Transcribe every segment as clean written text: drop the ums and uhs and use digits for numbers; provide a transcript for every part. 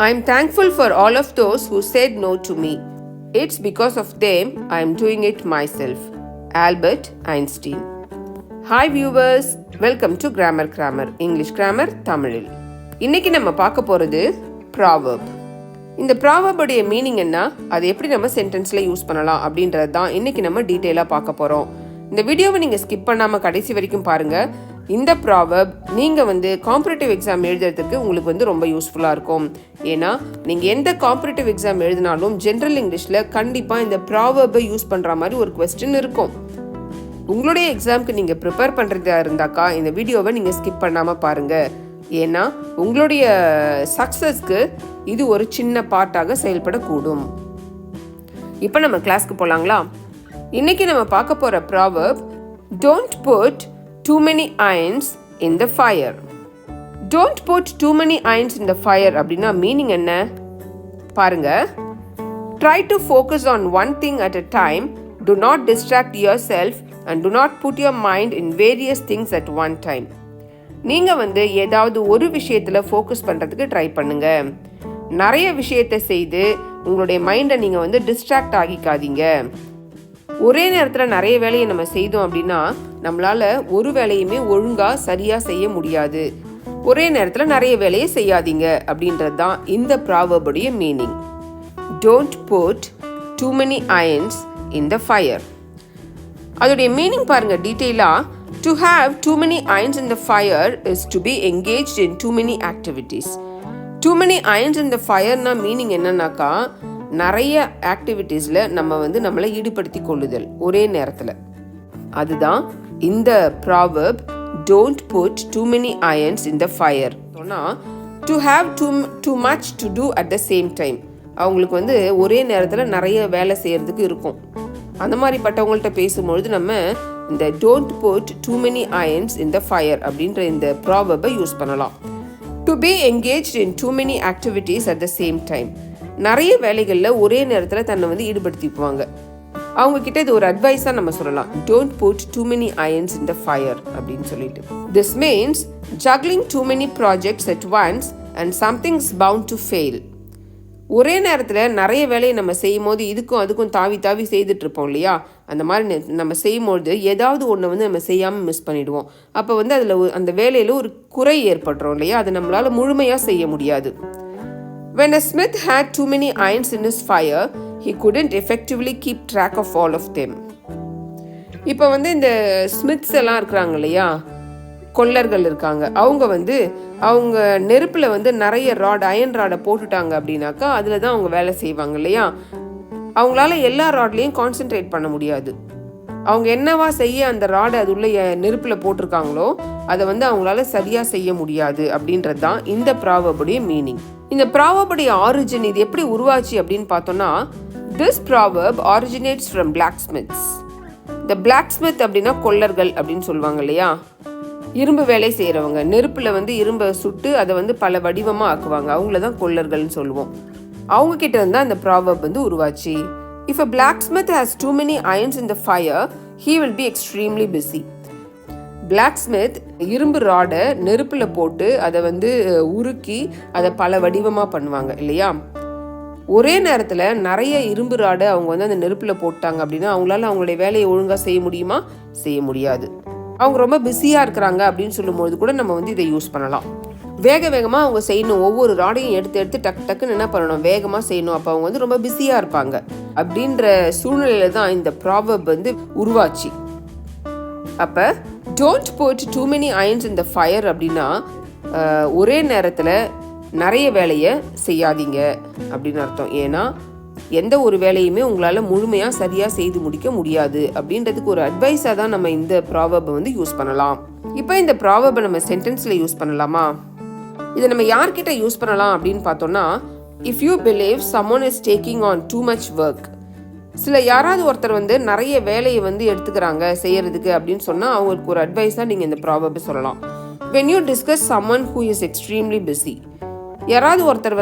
I'm thankful for all of those who said no to me. It's because of them I'm doing it myself. Albert Einstein. Hi viewers, welcome to Krammer English Grammar தமிழில். இன்னைக்கு நம்ம பார்க்க போறது Proverb. இந்த Proverb உடைய meaning என்ன, அதை எப்படி நம்ம சென்டென்ஸ்ல யூஸ் பண்ணலாம் அப்படின்றது தான் இன்னைக்கு நம்ம டீடைலா பார்க்க போறோம். இந்த வீடியோவை நீங்க ஸ்கிப் பண்ணாம கடைசி வரைக்கும் பாருங்க. இந்த ப்ராவர்ப் நீங்கள் காம்படிட்டிவ் எக்ஸாம் எழுதுறதுக்கு உங்களுக்கு ரொம்ப யூஸ்ஃபுல்லாக இருக்கும். ஏன்னா நீங்கள் எந்த காம்படிட்டிவ் எக்ஸாம் எழுதினாலும் ஜென்ரல் இங்கிலீஷில் கண்டிப்பாக இந்த ப்ராவர்பை யூஸ் பண்ணுற மாதிரி ஒரு கொஸ்டின் இருக்கும். உங்களுடைய எக்ஸாமுக்கு நீங்கள் ப்ரிப்பேர் பண்ணுறதா இருந்தாக்கா இந்த வீடியோவை நீங்கள் ஸ்கிப் பண்ணாமல் பாருங்கள். ஏன்னா உங்களுடைய சக்ஸஸ்க்கு இது ஒரு சின்ன பார்ட்டாக செயல்படக்கூடும். இப்போ நம்ம கிளாஸ்க்கு போகலாங்களா? இன்றைக்கி நம்ம பார்க்க போகிற proverb, don't put too many irons in the fire. Don't put too many irons in the fire அப்படின்னா மீனிங் என்ன பாருங்க. Try to focus on one thing at a time. Do not distract yourself and do not put your mind in various things at one time. நீங்க ஏதாவது ஒரு விஷயத்துல focus பண்றதுக்கு try பண்ணுங்க. நிறைய விஷயத்தை செய்து உங்களுடைய மைண்டை நீங்க டிஸ்ட்ராக்ட் ஆகிக்காதீங்க. ஒரே நேரத்தில் நிறைய வேலையை நம்ம செய்தோம் அப்படின்னா நம்மளால ஒரு வேலையுமே ஒழுங்காக சரியாக செய்ய முடியாது. ஒரே நேரத்தில் நிறைய வேலையை செய்யாதீங்க அப்படின்றது தான் இந்த ப்ராவர்புடைய meaning. Don't put too many irons in the fire. அதோடைய மீனிங் பாருங்க டீட்டெயிலாக. To have too many irons in the fire is to be engaged in too many activities. Too many irons in the fireனா meaning என்னன்னாக்கா, நிறைய ஆக்டிவிட்டீஸில் நம்ம நம்மளை ஈடுபடுத்தி கொள்ளுதல் ஒரே நேரத்தில். அதுதான் இந்த proverb, don't put too many irons in the fire. சொன்னால் to have too much to do at the same time. அவங்களுக்கு ஒரே நேரத்தில் நிறைய வேலை செய்கிறதுக்கு இருக்கும். அந்த மாதிரிப்பட்டவங்கள்ட்ட பேசும்பொழுது நம்ம இந்த don't put too many irons in the fire அப்படின்ற இந்த ப்ராவர்பை யூஸ் பண்ணலாம். To be engaged in too many activities at the same time. நிறைய வேலைகளில் ஒரே நேரத்தில் தன்னை ஈடுபடுத்திக்குவாங்க. அவங்க கிட்ட இது ஒரு அட்வைஸாக நம்ம சொல்லலாம். Don't put too many irons in the fire அப்படின்னு சொல்லிட்டு. This means juggling too many projects at once and something's bound to fail. ஒரே நேரத்தில் நிறைய வேலையை நம்ம செய்யும் போது இதுக்கும் அதுக்கும் தாவி தாவி செய்துட்டு இருப்போம் இல்லையா? அந்த மாதிரி நம்ம செய்யும்போது ஏதாவது ஒன்று நம்ம செய்யாமல் மிஸ் பண்ணிடுவோம். அப்போ அதில் அந்த வேலையில் ஒரு குறை ஏற்படுறோம் இல்லையா? அதை நம்மளால் முழுமையாக செய்ய முடியாது. When a smith had too many irons in his fire, he couldn't effectively keep track of all of them. இப்போ இந்த ஸ்மித்ஸ் எல்லாம் இருக்கிறாங்க இல்லையா, கொல்லர்கள் இருக்காங்க. அவங்க நெருப்பில் நிறைய அயன் ராடை போட்டுட்டாங்க அப்படின்னாக்கா அதில் தான் அவங்க வேலை செய்வாங்க இல்லையா? அவங்களால எல்லா ராட்லேயும் கான்சென்ட்ரேட் பண்ண முடியாது. அவங்க என்னவா செய்ய அந்த ராடை அது உள்ள நெருப்பில் போட்டிருக்காங்களோ அதை அவங்களால சரியாக செய்ய முடியாது அப்படின்றது தான் இந்த ப்ராவர்புடைய மீனிங். இந்த ப்ராவர்புடைய ஆரிஜின், இது எப்படி உருவாச்சு அப்படின்னு பார்த்தோம்னா, this proverb originates from blacksmiths. இந்த blacksmith அப்படின்னா கொல்லர்கள் அப்படின்னு சொல்லுவாங்க இல்லையா? இரும்பு வேலை செய்கிறவங்க, நெருப்பில் இரும்பை சுட்டு அதை பல வடிவமாக ஆக்குவாங்க. அவங்கள தான் கொல்லர்கள்னு சொல்லுவோம். அவங்க கிட்ட இருந்தால் இந்த ப்ராவர்ப் உருவாச்சு. If a blacksmith has too many irons in the fire, he will be extremely busy. Blacksmith இரும்பு ராடை நெருப்பில் போட்டு அதை உருக்கி அதை பல வடிவமாக பண்ணுவாங்க இல்லையா? ஒரே நேரத்தில் நிறைய இரும்பு ராடை அவங்க அந்த நெருப்பில் போட்டாங்க அப்படின்னா அவங்களால அவங்களுடைய வேலையை ஒழுங்காக செய்ய முடியுமா? செய்ய முடியாது. அவங்க ரொம்ப பிஸியாக இருக்கிறாங்க அப்படின்னு சொல்லும்போது கூட நம்ம இதை யூஸ் பண்ணலாம். வேகமாக அவங்க செய்யணும். ஒவ்வொரு ராடையும் எடுத்து டக்குன்னு என்ன பண்ணணும், வேகமாக செய்யணும். அப்போ அவங்க ரொம்ப பிஸியாக இருப்பாங்க. அப்படின்ற சூழ்நிலையில தான் இந்த ப்ராவர்ப் உருவாச்சு. அப்போ don't put too many irons in the fire அப்படின்னா ஒரே நேரத்தில் நிறைய வேலையை செய்யாதீங்க அப்படின்னு அர்த்தம். ஏன்னா எந்த ஒரு வேலையுமே உங்களால் முழுமையாக சரியாக செய்து முடிக்க முடியாது அப்படின்றதுக்கு ஒரு அட்வைஸாக தான் நம்ம இந்த ப்ராவர்பை யூஸ் பண்ணலாம். இப்போ இந்த ப்ராவர்பை நம்ம சென்டென்ஸில் யூஸ் பண்ணலாமா? இதை நம்ம யார்கிட்ட யூஸ் பண்ணலாம் அப்படின்னு பார்த்தோம்னா, if you believe someone is taking on too much work. யாராவது ஒருத்தர் நிறைய வேலையை எடுத்துக்கிறாங்க செய்யறதுக்கு அப்படின்னு சொன்னால் அவங்களுக்கு ஒரு அட்வைஸாக நீங்கள் இந்த ப்ராவர்பை சொல்லலாம். when you discuss someone who is extremely busy. யாராவது ஒருத்தர்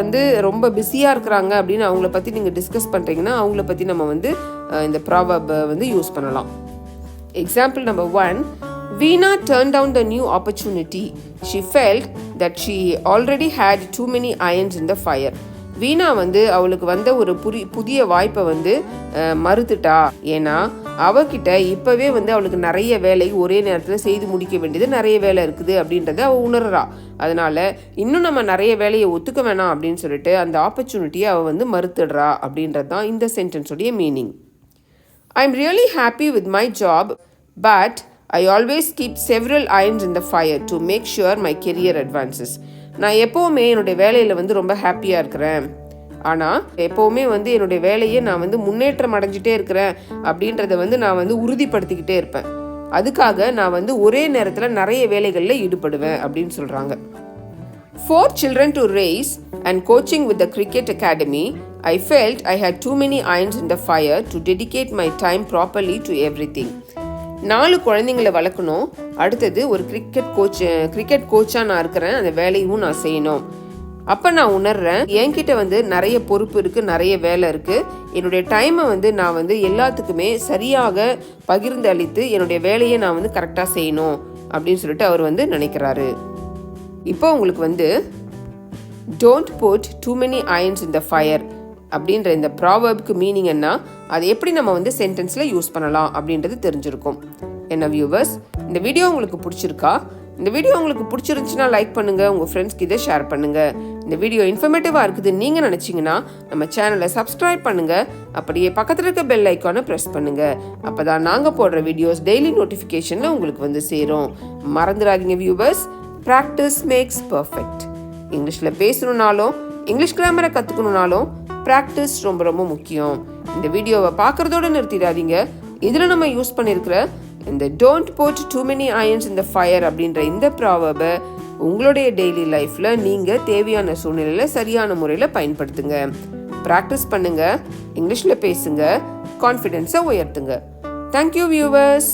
ரொம்ப பிஸியாக இருக்கிறாங்க அப்படின்னு அவங்கள பற்றி நீங்கள் டிஸ்கஸ் பண்ணுறீங்கன்னா அவங்கள பற்றி நம்ம இந்த ப்ராவர்பை யூஸ் பண்ணலாம். Example number 1, Veena turned down the new opportunity. She felt that she already had too many irons in the fire. வீணா அவளுக்கு வந்த ஒரு புதிய வாய்ப்பை மறுத்துட்டா. ஏன்னா அவகிட்ட இப்பவே அவளுக்கு நிறைய வேலை ஒரே நேரத்தில் செய்து முடிக்க வேண்டியது நிறைய வேலை இருக்குது அப்படின்றத அவள் உணர்றா. அதனால இன்னும் நம்ம நிறைய வேலையை ஒத்துக்க வேணாம் அப்படின்னு சொல்லிட்டு அந்த ஆப்பர்ச்சுனிட்டியை அவள் மறுத்துடுறா அப்படின்றது தான் இந்த சென்டென்ஸோடைய meaning. I am really happy with my job, but I always keep several irons in the fire to make sure my career advances. நான் எப்போவுமே என்னுடைய வேலையில் ரொம்ப ஹாப்பியாக இருக்கிறேன். ஆனால் எப்போவுமே என்னுடைய வேலையை நான் முன்னேற்றம் அடைஞ்சிட்டே இருக்கிறேன் அப்படின்றத நான் உறுதிப்படுத்திக்கிட்டே இருப்பேன். அதுக்காக நான் ஒரே நேரத்தில் நிறைய வேலைகளில் ஈடுபடுவேன் அப்படின்னு சொல்கிறாங்க. 4 children to raise and coaching with the cricket academy, I felt I had too many irons in the fire to dedicate my time properly to everything. 4 குழந்தைங்களை வளர்க்கணும், அடுத்தது ஒரு கிரிக்கெட் கோச்சாக நான் இருக்கிறேன், அந்த வேலையும் நான் செய்யணும். அப்போ நான் உணர்றேன் என்கிட்ட நிறைய பொறுப்பு இருக்குது, நிறைய வேலை இருக்குது. என்னுடைய டைமை நான் எல்லாத்துக்குமே சரியாக பகிர்ந்து அளித்து என்னுடைய வேலையை நான் கரெக்டாக செய்யணும் அப்படின்னு சொல்லிட்டு அவர் நினைக்கிறாரு. இப்போ உங்களுக்கு don't put too many irons in the fire அப்படின்ற இந்த ப்ராவர்ப்க்கு மீனிங் என்ன, அது எப்படி நம்ம சென்டென்ஸில் யூஸ் பண்ணலாம் அப்படின்றது தெரிஞ்சிருக்கும். என்ன வியூவர்ஸ், இந்த வீடியோ உங்களுக்கு பிடிச்சிருக்கா? இந்த வீடியோ உங்களுக்கு பிடிச்சிருந்துச்சுன்னா லைக் பண்ணுங்கள், உங்கள் ஃப்ரெண்ட்ஸ்க்கு இதை ஷேர் பண்ணுங்கள். இந்த வீடியோ இன்ஃபர்மேட்டிவாக இருக்குதுன்னு நீங்கள் நினச்சிங்கன்னா நம்ம சேனலை சப்ஸ்கிரைப் பண்ணுங்கள். அப்படியே பக்கத்தில் இருக்க பெல் ஐக்கானை ப்ரெஸ் பண்ணுங்கள். அப்போ தான் நாங்கள் போடுற வீடியோஸ் டெய்லி நோட்டிஃபிகேஷனில் உங்களுக்கு சேரும். மறந்துடாதீங்க வியூவர்ஸ், ப்ராக்டிஸ் மேக்ஸ் பர்ஃபெக்ட். இங்கிலீஷில் பேசணுன்னாலும் இங்கிலீஷ் கிராமரை கற்றுக்கணுன்னாலும் ப்ராக்டிஸ் ரொம்ப ரொம்ப முக்கியம். இந்த வீடியோவை பார்க்குறதோடு நிறுத்திடாதீங்க. இதில் நம்ம யூஸ் பண்ணியிருக்கிற இந்த don't put too many irons in the fire அப்படின்ற இந்த ப்ராவர்பை உங்களுடைய டெய்லி லைஃப்பில் நீங்கள் தேவையான சூழ்நிலையில் சரியான முறையில் பயன்படுத்துங்க. ப்ராக்டிஸ் பண்ணுங்கள், இங்கிலீஷில் பேசுங்க, கான்ஃபிடென்ஸை உயர்த்துங்க. Thank you viewers.